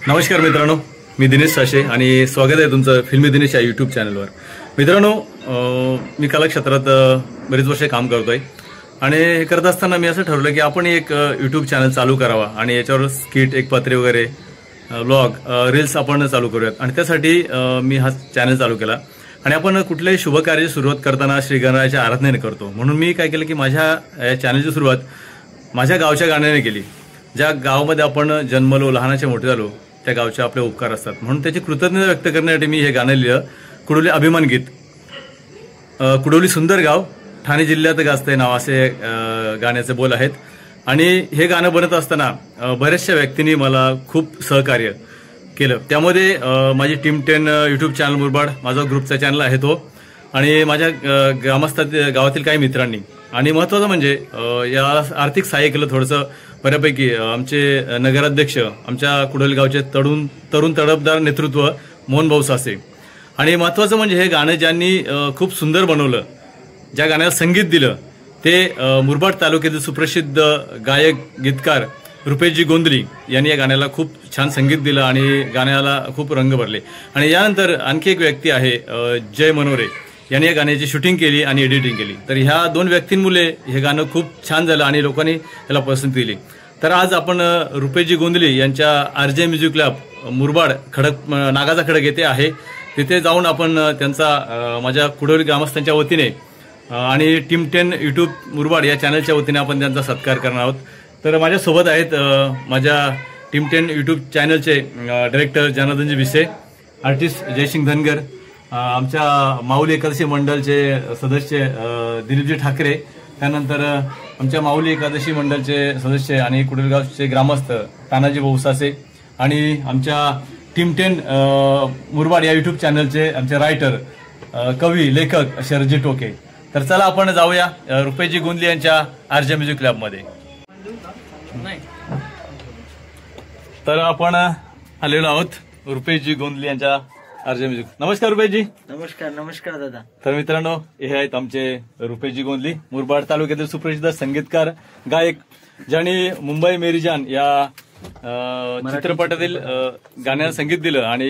नमस्कार मित्रांनो, मी दिनेश साशे आणि स्वागत आहे तुमचं फिल्मी दिनेश या यूट्यूब चॅनलवर. मित्रांनो, मी कला क्षेत्रात बरेच वर्ष काम करतोय आणि हे करत असताना मी असं ठरवलं की आपण एक यूट्यूब चॅनल चालू करावा आणि याच्यावर स्किट, एक पत्रे वगैरे, ब्लॉग, रील्स आपण चालू करूयात. आणि त्यासाठी मी हा चॅनल चालू केला. आणि आपण कुठल्याही शुभ कार्याची सुरुवात करताना श्री गणरायाच्या आराधनेने करतो. म्हणून मी काय केलं की माझ्या या चॅनलची सुरुवात माझ्या गावच्या गाण्याने केली. ज्या गावामध्ये आपण जन्मलो, लहानाचे मोठे झालो, त्या गावचे आपले उपकार असतात. म्हणून त्याची कृतज्ञता व्यक्त करण्यासाठी मी हे गाणं लिहिलं, कुडोली अभिमान गीत. कुडोली सुंदर गाव, ठाणे जिल्ह्यात गाजतंय नाव, असे गाण्याचे बोल आहेत. आणि हे गाणं बनत असताना बऱ्याचशा व्यक्तींनी मला खूप सहकार्य केलं. त्यामध्ये माझी टीम 10 यूट्यूब चॅनल मुरबाड, माझा ग्रुपचा चॅनल आहे तो, आणि माझ्या गावातील काही मित्रांनी. आणि महत्त्वाचं म्हणजे या आर्थिक सहाय्य केलं थोडंसं बऱ्यापैकी आमचे नगराध्यक्ष, आमच्या कुडोली गावचे तरुण तडफदार नेतृत्व मोहन भाऊ सासे. आणि महत्त्वाचं म्हणजे हे गाणं ज्यांनी खूप सुंदर बनवलं, ज्या गाण्याला संगीत दिलं, ते मुरबाड तालुक्यातील सुप्रसिद्ध गायक गीतकार रुपेशजी गोंधली यांनी या गाण्याला खूप छान संगीत दिलं आणि गाण्याला खूप रंग भरले. आणि यानंतर आणखी एक व्यक्ती आहे, जय मनोरे, यांनी या गाण्याची शूटिंग केली आणि एडिटिंग केली. तर ह्या दोन व्यक्तींमुळे हे गाणं खूप छान झालं आणि लोकांनी याला पसंती दिली. तर आज आपण रुपेशजी गोंधली यांच्या RJ म्युझिक लॅब मुरबाड नागाचा खडक येथे आहे. तिथे जाऊन आपण त्यांचा माझ्या कुडोली ग्रामस्थांच्या वतीने आणि टीम 10 यूट्यूब मुरबाड या चॅनलच्या वतीने आपण त्यांचा सत्कार करणार आहोत. तर माझ्यासोबत आहेत माझ्या टीम 10 यूट्यूब चॅनलचे डायरेक्टर जनार्दनजी विसे, आर्टिस्ट जयसिंग धनगर, आमच्या माऊली एकादशी मंडळचे सदस्य दिलीपजी ठाकरे, त्यानंतर आमच्या माऊली एकादशी मंडळचे सदस्य आणि कुडलगावचे ग्रामस्थ तानाजी भाऊ सासे, आणि आमच्या टीम 10 मुरबाड या यूट्यूब चॅनलचे आमचे रायटर, कवी, लेखक शरजी टोके. तर चला आपण जाऊया रुपेशजी गोंधली यांच्या RJ म्युझिक लॅबमध्ये. तर आपण आलेलो आहोत रुपेशजी गोंधली यांच्या RJ म्युझिक. नमस्कार रुपेशजी. नमस्कार. नमस्कार दादा. तर मित्रांनो, हे आहेत आमचे रुपेशजी गोंधली, मुरबाड तालुक्यातील सुप्रसिद्ध संगीतकार, गायक, ज्यांनी मुंबई मेरी जान या चित्रपटातील गाण्याला संगीत दिलं आणि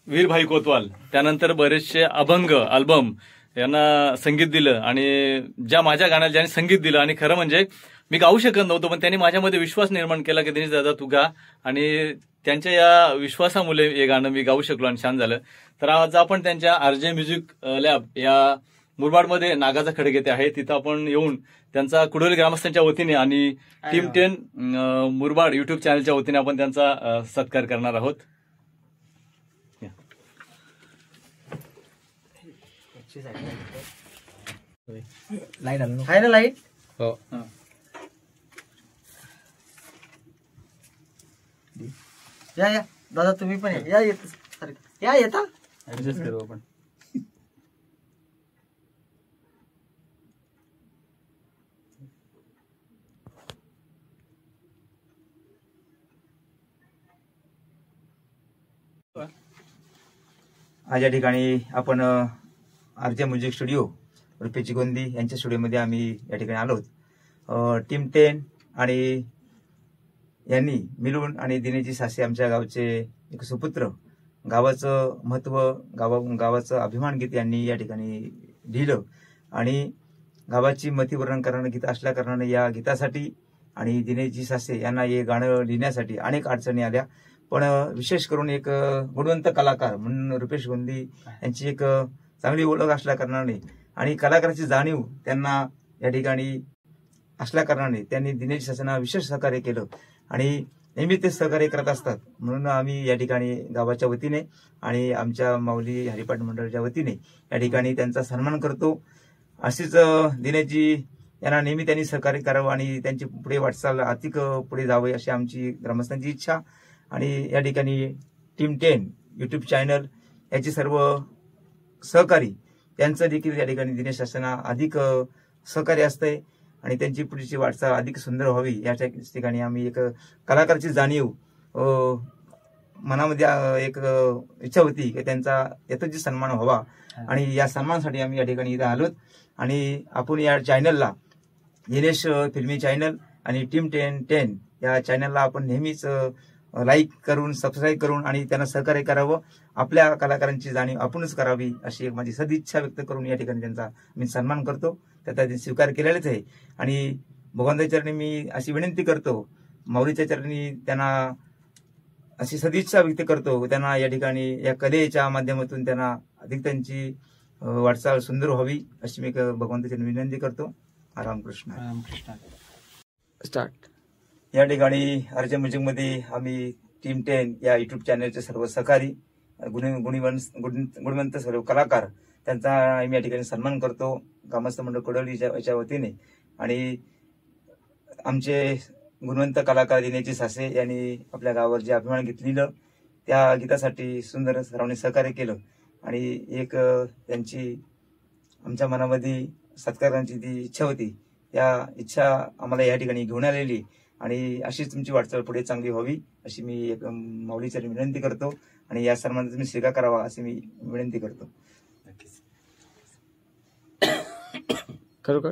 वीरभाई कोतवाल, त्यानंतर बरेचसे अभंग अल्बम यांना संगीत दिलं. आणि ज्या माझ्या गाण्याला ज्यांनी संगीत दिलं, आणि खरं म्हणजे मी गाऊ शकत नव्हतो, पण त्यांनी माझ्यामध्ये विश्वास निर्माण केला की दिनेश दादा तू गा, आणि त्यांच्या या विश्वासामुळे हे गाणं मी गाऊ शकलो आणि छान झालं. तर आज आपण त्यांच्या RJ म्युझिक लॅब या मुरबाडमध्ये नागाचा खडक येथे आहे, तिथं आपण येऊन त्यांचा कुडोली ग्रामस्थांच्या वतीने आणि टीम 10 मुरबाड युट्यूब चॅनलच्या वतीने आपण त्यांचा सत्कार करणार आहोत. आहे ना लाईट? हो. या दादा, तुम्ही पण या. या येता ऍडजस्ट करू आपण. आज या ठिकाणी आपण RJ म्युझिक स्टुडिओ रुपेशजी गोंधली यांच्या स्टुडिओमध्ये आम्ही या ठिकाणी आलो आहोत. टीम 10 आणि यांनी मिळून आणि दिनेशजी सासे, आमच्या गावचे एक सुपुत्र, गावाचं महत्व, गावाचं अभिमान गीत यांनी या ठिकाणी लिहिलं. आणि गावाची मतीवर्णन करणारं गीत असल्या कारणाने या गीतासाठी आणि दिनेशजी सासे यांना हे गाणं लिहिण्यासाठी अनेक अडचणी आल्या. पण विशेष करून एक गुणवंत कलाकार म्हणून रुपेश गोंधली यांची एक चांगली ओळख असल्या कारणाने आणि कलाकाराची जाणीव त्यांना या ठिकाणी असल्या कारणाने त्यांनी दिनेश सासेंना विशेष सहकार्य केलं आणि नेहमी ते सहकार्य करत असतात. म्हणून आम्ही या ठिकाणी गावाच्या वतीने आणि आमच्या माऊली हरिपाठ मंडळाच्या वतीने या ठिकाणी त्यांचा सन्मान करतो. अशीच दिनेशजी यांना नेहमी त्यांनी सहकार्य करावं आणि त्यांची पुढे वाटचाल अधिक पुढे जावे अशी आमची ग्रामस्थांची इच्छा. आणि या ठिकाणी टीम 10 यूट्यूब चॅनल याची सर्व सहकारी त्यांचं देखील या ठिकाणी दिनेश सासेंना अधिक सहकार्य असतंय आणि त्यांची पुढची वाटचाल अधिक सुंदर व्हावी या ठिकाणी आम्ही एक कलाकाराची जाणीव मनामध्ये एक इच्छा होती की त्यांचा यथोचित सन्मान व्हावा आणि या सन्मानासाठी आम्ही या ठिकाणी इथे आलोत. आणि आपण या चॅनलला दिनेश फिल्मी चॅनल आणि टीम 10 या चॅनलला आपण नेहमीच लाईक करून सबस्क्राईब करून आणि त्यांना सहकार्य करावं. आपल्या कलाकारांची जाणीव आपणच करावी अशी एक माझी सदिच्छा व्यक्त करून या ठिकाणी त्यांचा मी सन्मान करतो. त्याचा त्यांनी स्वीकार केलेलाच आहे. आणि भगवंताच्या चरणी मी अशी विनंती करतो, माऊलीच्या चरणी त्यांना अशी सदिच्छा व्यक्त करतो, त्यांना या ठिकाणी या कलेच्या माध्यमातून त्यांना अधिक त्यांची वाटचाल सुंदर व्हावी अशी मी भगवंताच्या विनंती करतो. रामकृष्ण. रामकृष्ण. स्टार्ट. या ठिकाणी आरजे म्युझिकमध्ये आम्ही टीम 10 या युट्यूब चॅनलचे सर्व सहकारी गुणवंत सर्व कलाकार त्यांचा आम्ही या ठिकाणी सन्मान करतो ग्रामस्थ मंडळ कडवलीच्या वतीने. आणि आमचे गुणवंत कलाकार दिनेजी सासे यांनी आपल्या गावावर जे अभिमान घेतलेलं त्या गीतासाठी सुंदर सर्वांनी सहकार्य केलं. आणि एक त्यांची आमच्या मनामध्ये सत्कारांची जी इच्छा होती, त्या इच्छा आम्हाला या ठिकाणी घेऊन आलेली. आणि अशीच तुमची वाटचाल पुढे चांगली व्हावी अशी मी एक माऊलीच्या विनंती करतो. आणि या सन्मानाचा तुम्ही स्वीकार करावा अशी मी विनंती करतो. खरोखर